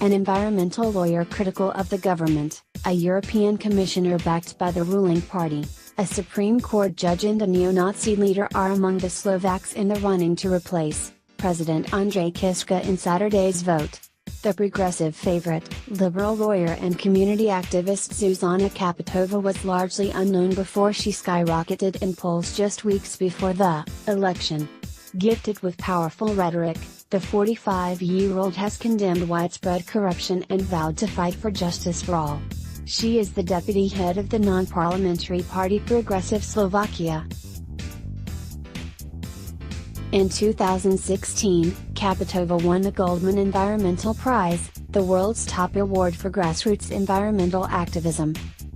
an environmental lawyer critical of the government, a European commissioner backed by the ruling party, a Supreme Court judge and a neo-Nazi leader are among the Slovaks in the running to replace President Andrej Kiska in Saturday's vote. The progressive favorite, liberal lawyer and community activist Zuzana Kapitova was largely unknown before she skyrocketed in polls just weeks before the election. Gifted with powerful rhetoric, the 45-year-old has condemned widespread corruption and vowed to fight for justice for all. She is the deputy head of the non-parliamentary party Progressive Slovakia. In 2016, Kapitova won the Goldman Environmental Prize, the world's top award for grassroots environmental activism.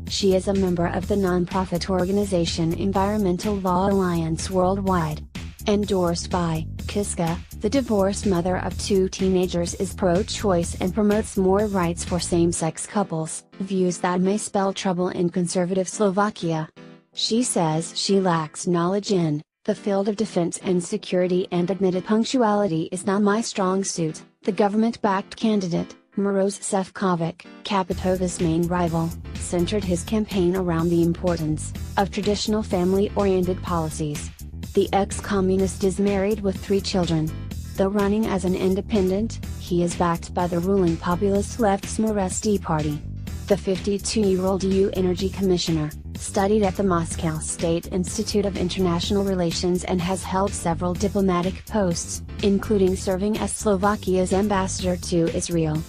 She is a member of the non-profit organization Environmental Law Alliance Worldwide. Endorsed by Kiska, the divorced mother of two teenagers is pro-choice and promotes more rights for same-sex couples, views that may spell trouble in conservative Slovakia. She says she lacks knowledge in the field of defense and security and admitted punctuality is not my strong suit. The government-backed candidate, Maroš Šefčovič, Kapitova's main rival, centered his campaign around the importance of traditional family-oriented policies. The ex-communist is married with 3 children. Though running as an independent, he is backed by the ruling populist left Smeresti party. The 52-year-old EU Energy Commissioner studied at the Moscow State Institute of International Relations and has held several diplomatic posts, including serving as Slovakia's ambassador to Israel.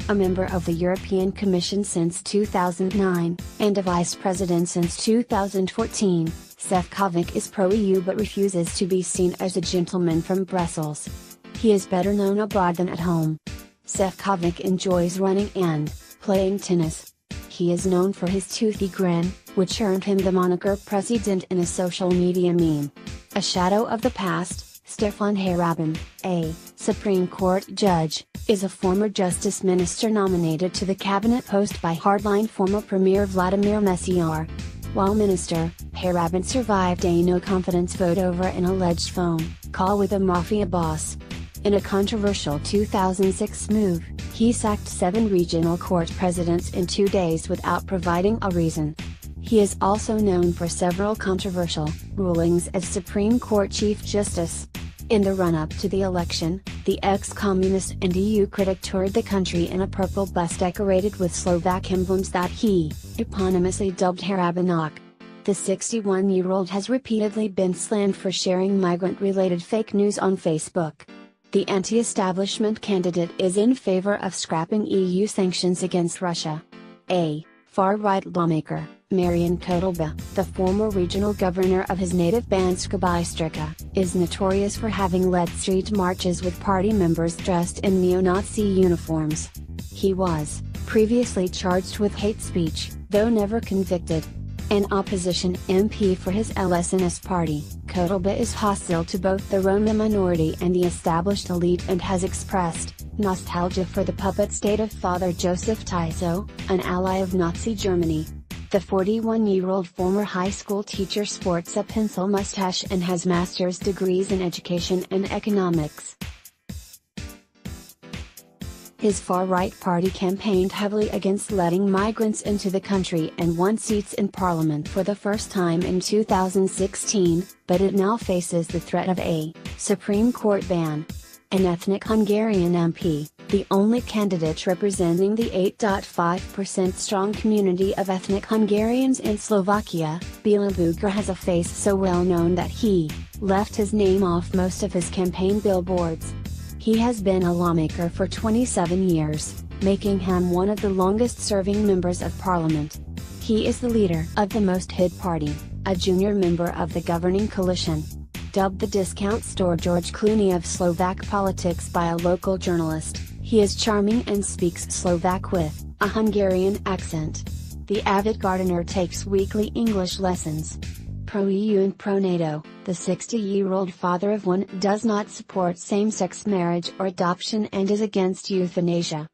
A member of the European Commission since 2009, and a vice president since 2014, Šefčovič is pro-EU but refuses to be seen as a gentleman from Brussels. He is better known abroad than at home. Šefčovič enjoys running and playing tennis. He is known for his toothy grin, which earned him the moniker President in a social media meme. A shadow of the past, Stefan Harabin, a Supreme Court judge, is a former justice minister nominated to the cabinet post by hardline former Premier Vladimir Mečiar. While minister, Harabin survived a no-confidence vote over an alleged phone call with a mafia boss. In a controversial 2006 move, he sacked 7 regional court presidents in 2 days without providing a reason. He is also known for several controversial rulings as Supreme Court Chief Justice. In the run-up to the election, the ex-communist and EU critic toured the country in a purple bus decorated with Slovak emblems that he eponymously dubbed Harabinok. The 61-year-old has repeatedly been slammed for sharing migrant-related fake news on Facebook. The anti-establishment candidate is in favor of scrapping EU sanctions against Russia. A far-right lawmaker, Marian Kotleba, the former regional governor of his native Banska Bystrica, is notorious for having led street marches with party members dressed in neo-Nazi uniforms. He was previously charged with hate speech, though never convicted. An opposition MP for his LSNS party, Kotleba is hostile to both the Roma minority and the established elite and has expressed nostalgia for the puppet state of Father Joseph Tiso, an ally of Nazi Germany. The 41-year-old former high school teacher sports a pencil mustache and has master's degrees in education and economics. His far-right party campaigned heavily against letting migrants into the country and won seats in parliament for the first time in 2016, but it now faces the threat of a Supreme Court ban. An ethnic Hungarian MP, the only candidate representing the 8.5% strong community of ethnic Hungarians in Slovakia, Béla Bugár, has a face so well known that he left his name off most of his campaign billboards. He has been a lawmaker for 27 years, making him one of the longest-serving members of parliament. He is the leader of the Most Hid Party, a junior member of the governing coalition. Dubbed the discount store George Clooney of Slovak politics by a local journalist, he is charming and speaks Slovak with a Hungarian accent. The avid gardener takes weekly English lessons. Pro-EU and pro-NATO, the 60-year-old father of one does not support same-sex marriage or adoption and is against euthanasia.